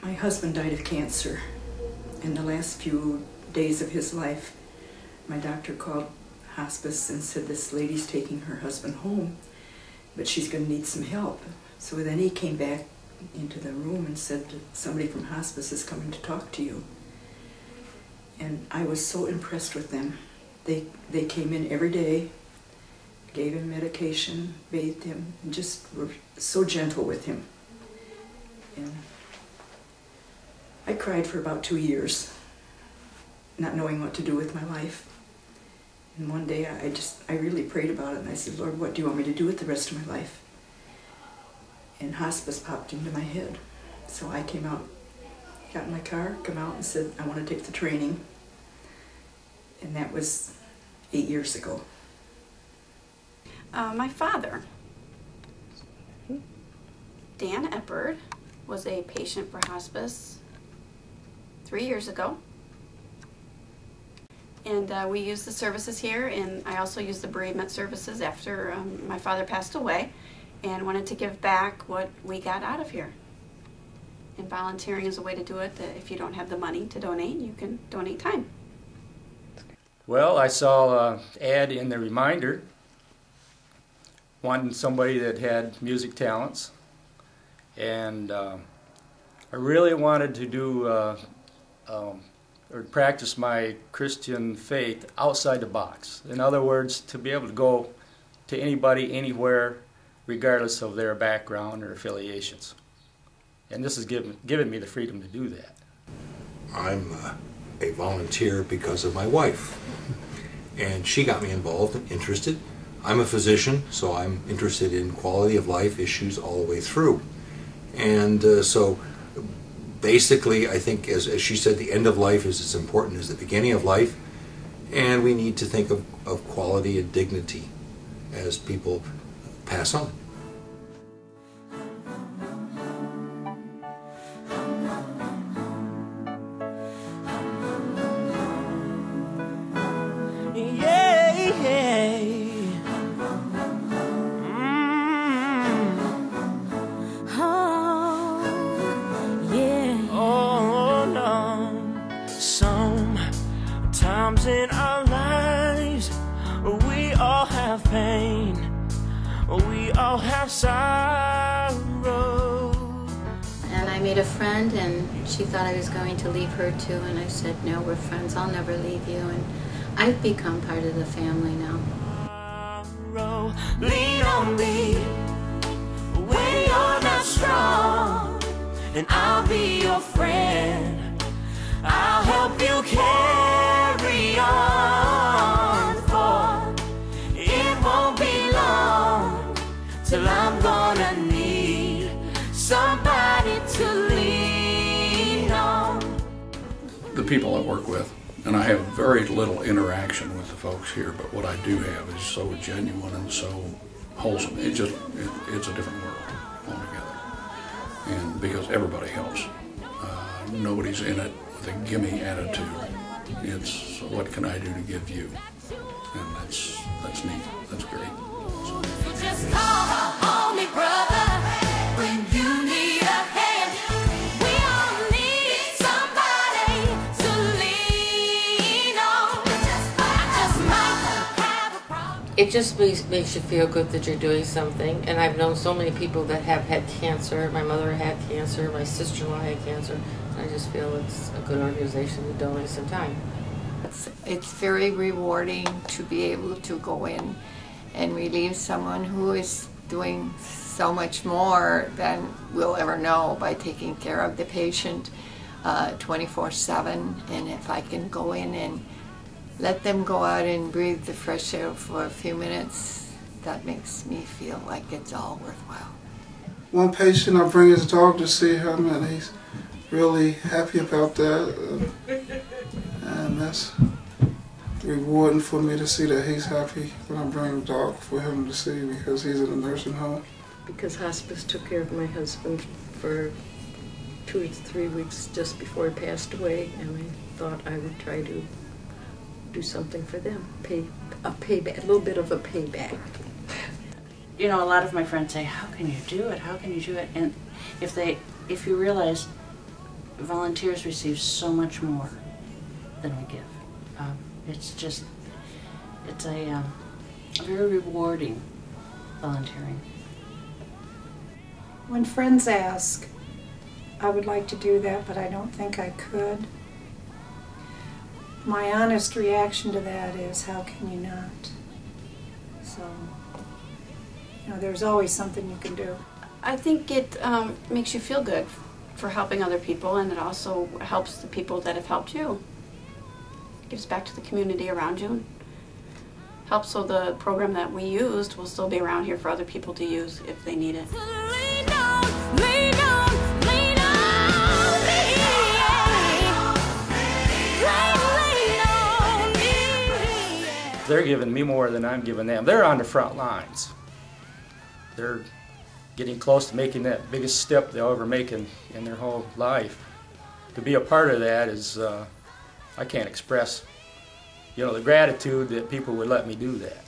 My husband died of cancer. In the last few days of his life, my doctor called Hospice and said this lady's taking her husband home, but she's going to need some help. So then he came back into the room and said, somebody from Hospice is coming to talk to you. And I was so impressed with them. They came in every day, gave him medication, bathed him, and just were so gentle with him. And I cried for about 2 years, not knowing what to do with my life. And one day I really prayed about it, and I said, Lord, what do you want me to do with the rest of my life? And Hospice popped into my head. So I came out, got in my car, come out and said, I want to take the training. And that was 8 years ago. My father, Dan Eppard, was a patient for Hospice 3 years ago. And we use the services here, and I also use the bereavement services after my father passed away, and wanted to give back what we got out of here. And volunteering is a way to do it. That if you don't have the money to donate, you can donate time. Well, I saw an ad in the Reminder wanting somebody that had music talents, and I really wanted to do or practice my Christian faith outside the box. In other words, to be able to go to anybody, anywhere, regardless of their background or affiliations. And this has given me the freedom to do that. I'm a volunteer because of my wife, and she got me involved and interested. I'm a physician, so I'm interested in quality of life issues all the way through. And so basically, I think, as she said, the end of life is as important as the beginning of life, and we need to think of quality and dignity as people pass on. Sometimes in our lives we all have pain, we all have sorrow. And I made a friend, and she thought I was going to leave her too, and I said, no, we're friends, I'll never leave you. And I've become part of the family now. Lean on me when you're not strong, and I'll be your friend. I'll help you carry on, for it won't be long till I'm gonna need somebody to lean on. The people I work with, and I have very little interaction with the folks here, but what I do have is so genuine and so wholesome. It's a different world altogether, and because everybody helps. Nobody's in it with a gimme attitude. It's what can I do to give you, and that's neat. That's great. Just call on me, brother, when you need a hand. We all need somebody to lean on. I just might have a problem. It just makes you feel good that you're doing something. And I've known so many people that have had cancer. My mother had cancer. My sister-in-law had cancer. I just feel it's a good organization to donate some time. It's very rewarding to be able to go in and relieve someone who is doing so much more than we'll ever know by taking care of the patient 24/7. And if I can go in and let them go out and breathe the fresh air for a few minutes, that makes me feel like it's all worthwhile. One patient, I bring his dog to see him, and he's really happy about that, and that's rewarding for me to see that he's happy when I bring a dog for him to see, because he's in a nursing home. Because Hospice took care of my husband for 2 to 3 weeks just before he passed away, and I thought I would try to do something for them, a little bit of a payback. You know, a lot of my friends say, how can you do it? How can you do it? And if you realize volunteers receive so much more than we give. It's a very rewarding volunteering. When friends ask, I would like to do that, but I don't think I could. My honest reaction to that is, how can you not? So, there's always something you can do. I think it makes you feel good for helping other people, and it also helps the people that have helped you. It gives back to the community around you. Helps so the program that we used will still be around here for other people to use if they need it. They're giving me more than I'm giving them. They're on the front lines. They're getting close to making that biggest step they'll ever make in their whole life. To be a part of that is, I can't express, the gratitude that people would let me do that.